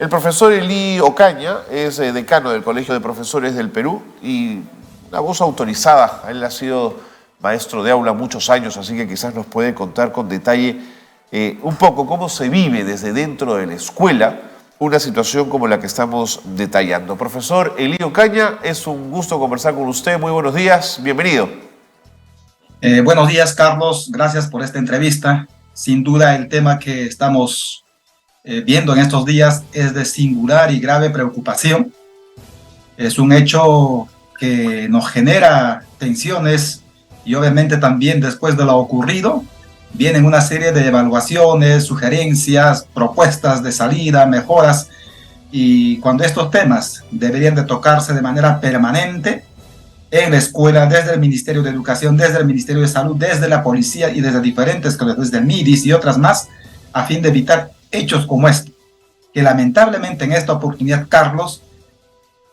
El profesor Elí Ocaña es decano del Colegio de Profesores del Perú y una voz autorizada. Él ha sido maestro de aula muchos años, así que quizás nos puede contar con detalle un poco cómo se vive desde dentro de la escuela una situación como la que estamos detallando. Profesor Elí Ocaña, es un gusto conversar con usted. Muy buenos días, bienvenido. Buenos días, Carlos. Gracias por esta entrevista. Sin duda, el tema que estamos viendo en estos días es de singular y grave preocupación. Es un hecho que nos genera tensiones y obviamente también después de lo ocurrido vienen una serie de evaluaciones, sugerencias, propuestas de salida, mejoras, y cuando estos temas deberían de tocarse de manera permanente en la escuela, desde el Ministerio de Educación, desde el Ministerio de Salud, desde la policía y desde diferentes, desde el MIDIS y otras más, a fin de evitar hechos como este, que lamentablemente en esta oportunidad, Carlos,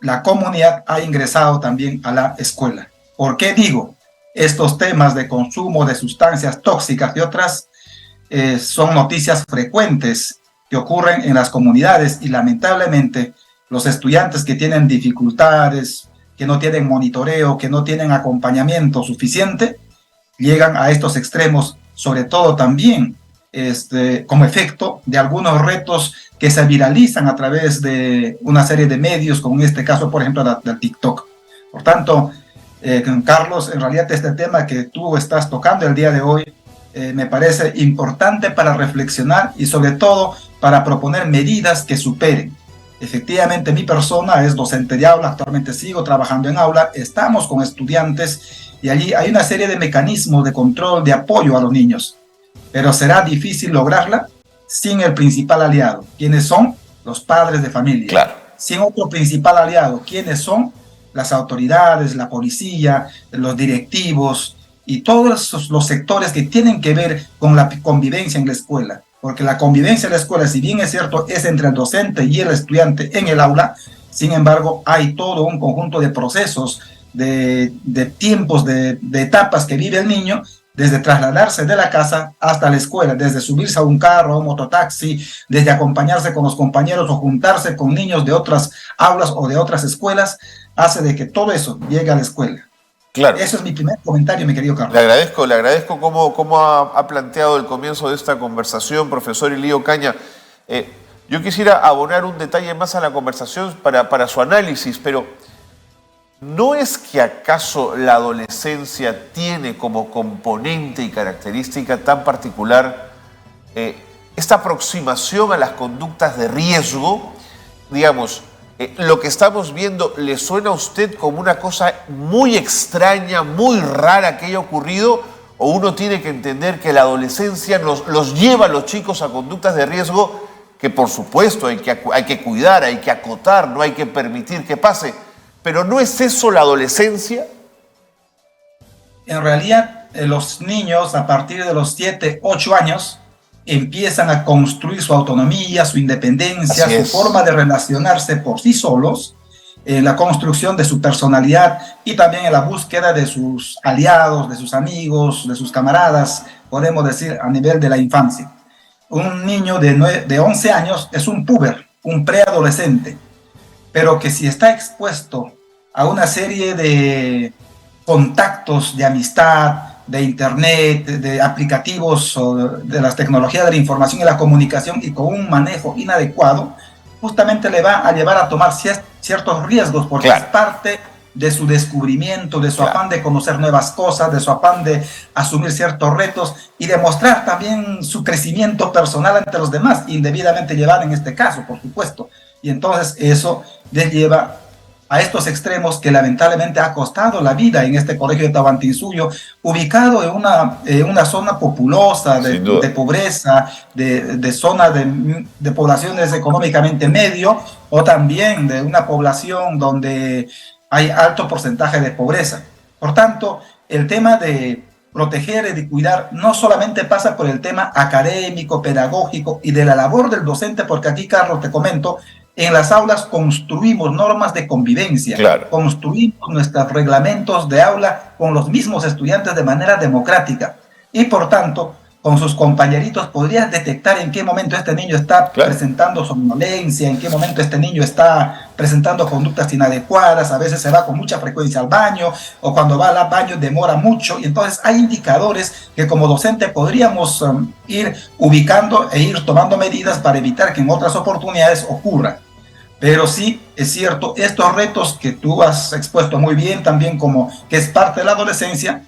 la comunidad ha ingresado también a la escuela. ¿Por qué digo? Estos temas de consumo de sustancias tóxicas y otras son noticias frecuentes que ocurren en las comunidades y lamentablemente los estudiantes que tienen dificultades, que no tienen monitoreo, que no tienen acompañamiento suficiente, llegan a estos extremos, sobre todo también como efecto de algunos retos que se viralizan a través de una serie de medios, como en este caso, por ejemplo, del TikTok. Por tanto, Carlos, en realidad este tema que tú estás tocando el día de hoy me parece importante para reflexionar y sobre todo para proponer medidas que superen. Efectivamente, mi persona es docente de aula, actualmente sigo trabajando en aula, estamos con estudiantes y allí hay una serie de mecanismos de control, de apoyo a los niños, pero será difícil lograrla sin el principal aliado. ¿Quiénes son? Los padres de familia. Claro. Sin otro principal aliado, ¿quiénes son? Las autoridades, la policía, los directivos y todos los sectores que tienen que ver con la convivencia en la escuela. Porque la convivencia en la escuela, si bien es cierto, es entre el docente y el estudiante en el aula, sin embargo, hay todo un conjunto de procesos, de tiempos, de etapas que vive el niño, desde trasladarse de la casa hasta la escuela, desde subirse a un carro, a un mototaxi, desde acompañarse con los compañeros o juntarse con niños de otras aulas o de otras escuelas, hace de que todo eso llegue a la escuela. Claro. Eso es mi primer comentario, mi querido Carlos. Le agradezco cómo ha planteado el comienzo de esta conversación, profesor Elí Ocaña. Yo quisiera abonar un detalle más a la conversación para su análisis, pero ¿no es que acaso la adolescencia tiene como componente y característica tan particular esta aproximación a las conductas de riesgo? Digamos, lo que estamos viendo, ¿le suena a usted como una cosa muy extraña, muy rara que haya ocurrido? ¿O uno tiene que entender que la adolescencia los lleva a los chicos a conductas de riesgo que por supuesto hay que cuidar, hay que acotar, no hay que permitir que pase? ¿Pero no es eso la adolescencia? En realidad, los niños a partir de los 7, 8 años empiezan a construir su autonomía, su independencia, su forma de relacionarse por sí solos, en la construcción de su personalidad y también en la búsqueda de sus aliados, de sus amigos, de sus camaradas, podemos decir a nivel de la infancia. Un niño de 11 años es un puber, un preadolescente, pero que si está expuesto a una serie de contactos de amistad, de internet, de aplicativos o de las tecnologías de la información y la comunicación y con un manejo inadecuado, justamente le va a llevar a tomar ciertos riesgos porque es parte de su descubrimiento, de su afán de conocer nuevas cosas, de su afán de asumir ciertos retos y demostrar también su crecimiento personal ante los demás, indebidamente llevado en este caso, por supuesto. Y entonces eso les lleva a estos extremos que lamentablemente ha costado la vida en este colegio de Tahuantinsuyo, ubicado en una zona populosa, de pobreza, de zona de poblaciones económicamente medio, o también de una población donde hay alto porcentaje de pobreza. Por tanto, el tema de proteger y de cuidar no solamente pasa por el tema académico, pedagógico y de la labor del docente, porque aquí, Carlos, te comento, en las aulas construimos normas de convivencia, construimos nuestros reglamentos de aula con los mismos estudiantes de manera democrática y por tanto con sus compañeritos, podrías detectar en qué momento este niño está presentando somnolencia, en qué momento este niño está presentando conductas inadecuadas, a veces se va con mucha frecuencia al baño, o cuando va al baño demora mucho, y entonces hay indicadores que como docente podríamos ir ubicando e ir tomando medidas para evitar que en otras oportunidades ocurra. Pero sí, es cierto, estos retos que tú has expuesto muy bien, también como que es parte de la adolescencia,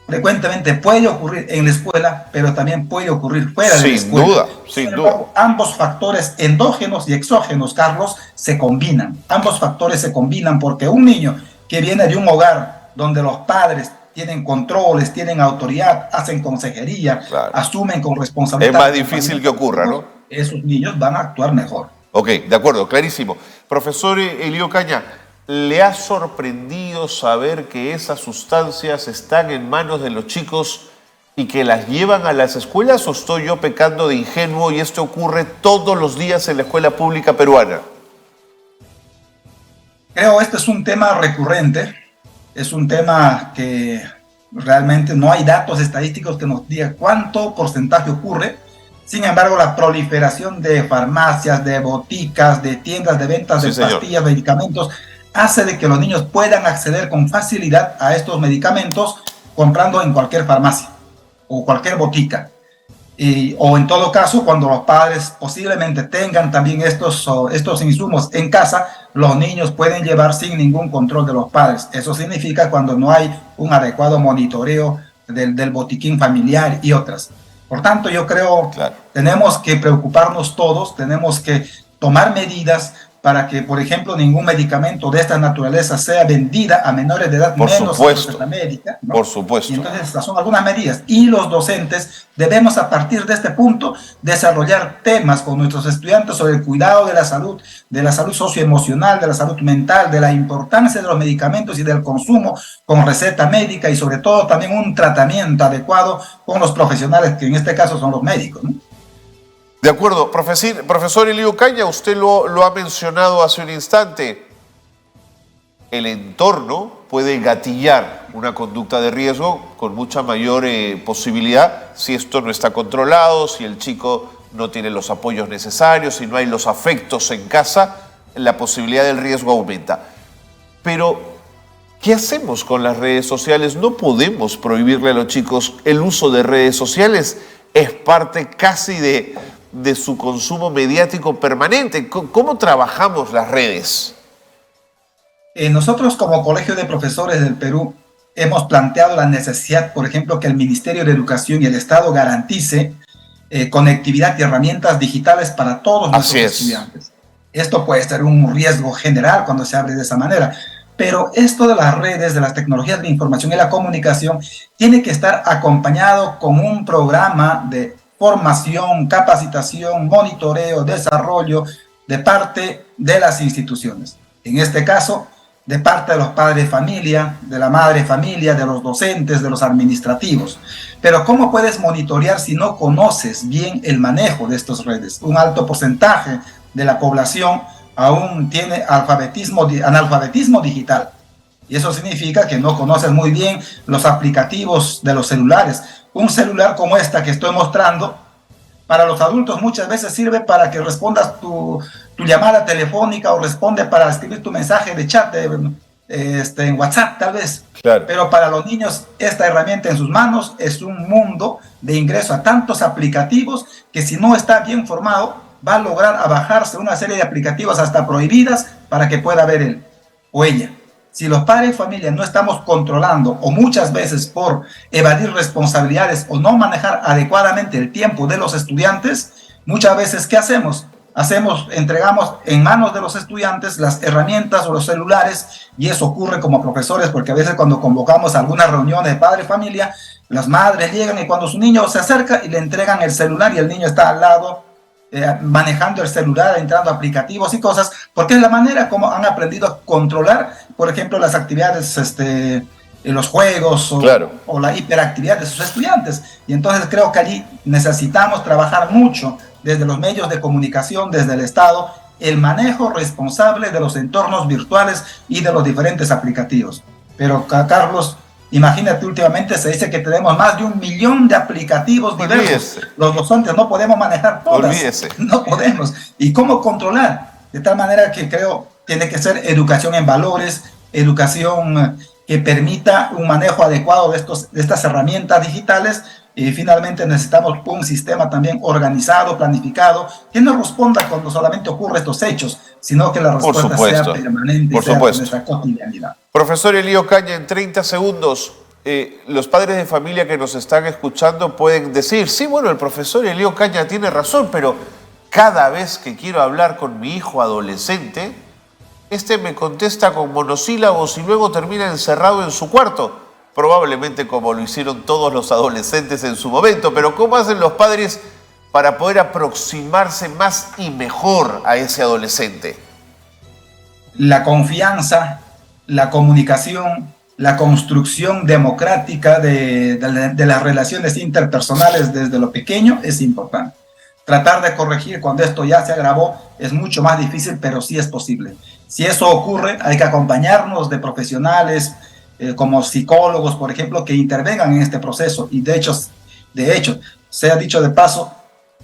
frecuentemente puede ocurrir en la escuela, pero también puede ocurrir fuera de la escuela. Sin duda, sin duda. Ambos factores endógenos y exógenos, Carlos, se combinan. Ambos factores se combinan porque un niño que viene de un hogar donde los padres tienen controles, tienen autoridad, hacen consejería, asumen con responsabilidad. Es más difícil que ocurra, ¿no? Esos niños van a actuar mejor. Ok, de acuerdo, clarísimo. Profesor Elío Caña, ¿le ha sorprendido saber que esas sustancias están en manos de los chicos y que las llevan a las escuelas, o estoy yo pecando de ingenuo y esto ocurre todos los días en la escuela pública peruana? Creo este es un tema recurrente, es un tema que realmente no hay datos estadísticos que nos digan cuánto porcentaje ocurre. Sin embargo, la proliferación de farmacias, de boticas, de tiendas de ventas de pastillas, medicamentos, hace de que los niños puedan acceder con facilidad a estos medicamentos comprando en cualquier farmacia o cualquier botica. O en todo caso, cuando los padres posiblemente tengan también estos insumos en casa, los niños pueden llevar sin ningún control de los padres. Eso significa cuando no hay un adecuado monitoreo del botiquín familiar y otras. Por tanto, yo creo que tenemos que preocuparnos todos, tenemos que tomar medidas para que, por ejemplo, ningún medicamento de esta naturaleza sea vendida a menores de edad, menos en receta médica, ¿no? Por supuesto. Y entonces, estas son algunas medidas. Y los docentes debemos, a partir de este punto, desarrollar temas con nuestros estudiantes sobre el cuidado de la salud socioemocional, de la salud mental, de la importancia de los medicamentos y del consumo con receta médica, y sobre todo también un tratamiento adecuado con los profesionales, que en este caso son los médicos, ¿no? De acuerdo. Profesor Elío Caña, usted lo ha mencionado hace un instante. El entorno puede gatillar una conducta de riesgo con mucha mayor posibilidad si esto no está controlado, si el chico no tiene los apoyos necesarios, si no hay los afectos en casa, la posibilidad del riesgo aumenta. Pero, ¿qué hacemos con las redes sociales? No podemos prohibirle a los chicos el uso de redes sociales. Es parte casi de su consumo mediático permanente. ¿Cómo trabajamos las redes? Nosotros, como Colegio de Profesores del Perú, hemos planteado la necesidad, por ejemplo, que el Ministerio de Educación y el Estado garantice conectividad y herramientas digitales para todos nuestros estudiantes. Esto puede ser un riesgo general cuando se abre de esa manera, pero esto de las redes, de las tecnologías de información y la comunicación, tiene que estar acompañado con un programa de formación, capacitación, monitoreo, desarrollo de parte de las instituciones. En este caso, de parte de los padres de familia, de la madre familia, de los docentes, de los administrativos. Pero ¿cómo puedes monitorear si no conoces bien el manejo de estas redes? Un alto porcentaje de la población aún tiene analfabetismo digital. Y eso significa que no conoces muy bien los aplicativos de los celulares. Un celular como esta que estoy mostrando, para los adultos muchas veces sirve para que respondas tu llamada telefónica, o responde para escribir tu mensaje de chat en WhatsApp tal vez. Claro. Pero para los niños esta herramienta en sus manos es un mundo de ingreso a tantos aplicativos que, si no está bien formado, va a lograr a bajarse una serie de aplicativos hasta prohibidas para que pueda ver él o ella. Si los padres de familia no estamos controlando, o muchas veces por evadir responsabilidades o no manejar adecuadamente el tiempo de los estudiantes, muchas veces, ¿qué hacemos? Entregamos en manos de los estudiantes las herramientas o los celulares, y eso ocurre como profesores, porque a veces cuando convocamos algunas reuniones de padre familia, las madres llegan y cuando su niño se acerca y le entregan el celular y el niño está al lado manejando el celular, entrando a aplicativos y cosas, porque es la manera como han aprendido a controlar, por ejemplo, las actividades, los juegos o la hiperactividad de sus estudiantes. Y entonces creo que allí necesitamos trabajar mucho desde los medios de comunicación, desde el Estado, el manejo responsable de los entornos virtuales y de los diferentes aplicativos. Pero, Carlos, Imagínate, últimamente se dice que tenemos más de 1 millón de aplicativos diversos. Olvídese. Los docentes no podemos manejar todas. Olvídese. No podemos. ¿Y cómo controlar? De tal manera que creo tiene que ser educación en valores, educación que permita un manejo adecuado de estas herramientas digitales. Y finalmente necesitamos un sistema también organizado, planificado, que no responda cuando solamente ocurren estos hechos, sino que la respuesta sea permanente, por sea supuesto. nuestra cotidianidad. Profesor Elío Caña, en 30 segundos, los padres de familia que nos están escuchando pueden decir, sí, bueno, el profesor Elío Caña tiene razón, pero cada vez que quiero hablar con mi hijo adolescente, este me contesta con monosílabos y luego termina encerrado en su cuarto. Probablemente como lo hicieron todos los adolescentes en su momento, pero ¿cómo hacen los padres para poder aproximarse más y mejor a ese adolescente? La confianza, la comunicación, la construcción democrática de las relaciones interpersonales desde lo pequeño es importante. Tratar de corregir cuando esto ya se agravó es mucho más difícil, pero sí es posible. Si eso ocurre, hay que acompañarnos de profesionales, como psicólogos, por ejemplo, que intervengan en este proceso. Y de hecho, sea dicho de paso,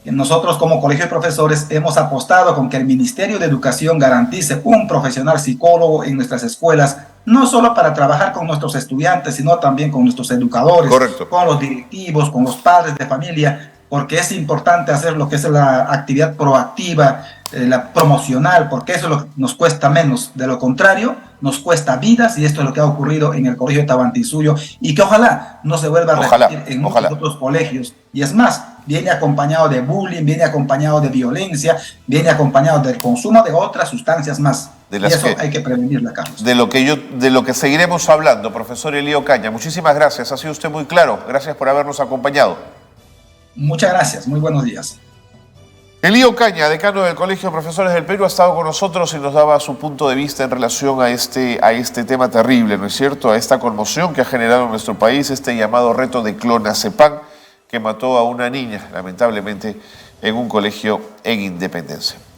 nosotros como Colegio de Profesores hemos apostado con que el Ministerio de Educación garantice un profesional psicólogo en nuestras escuelas, no solo para trabajar con nuestros estudiantes, sino también con nuestros educadores, correcto, con los directivos, con los padres de familia, porque es importante hacer lo que es la actividad proactiva, la promocional, porque eso es lo que nos cuesta menos. De lo contrario, nos cuesta vidas, y esto es lo que ha ocurrido en el colegio de Tahuantinsuyo, y que ojalá no se vuelva a repetir en muchos otros colegios. Y es más, viene acompañado de bullying, viene acompañado de violencia, viene acompañado del consumo de otras sustancias más. Y eso hay que prevenirla, Carlos. De lo que seguiremos hablando, profesor Elío Caña. Muchísimas gracias, ha sido usted muy claro. Gracias por habernos acompañado. Muchas gracias, muy buenos días. Elío Caña, decano del Colegio de Profesores del Perú, ha estado con nosotros y nos daba su punto de vista en relación a este tema terrible, ¿no es cierto? A esta conmoción que ha generado en nuestro país este llamado reto de clonazepam, que mató a una niña, lamentablemente, en un colegio en Independencia.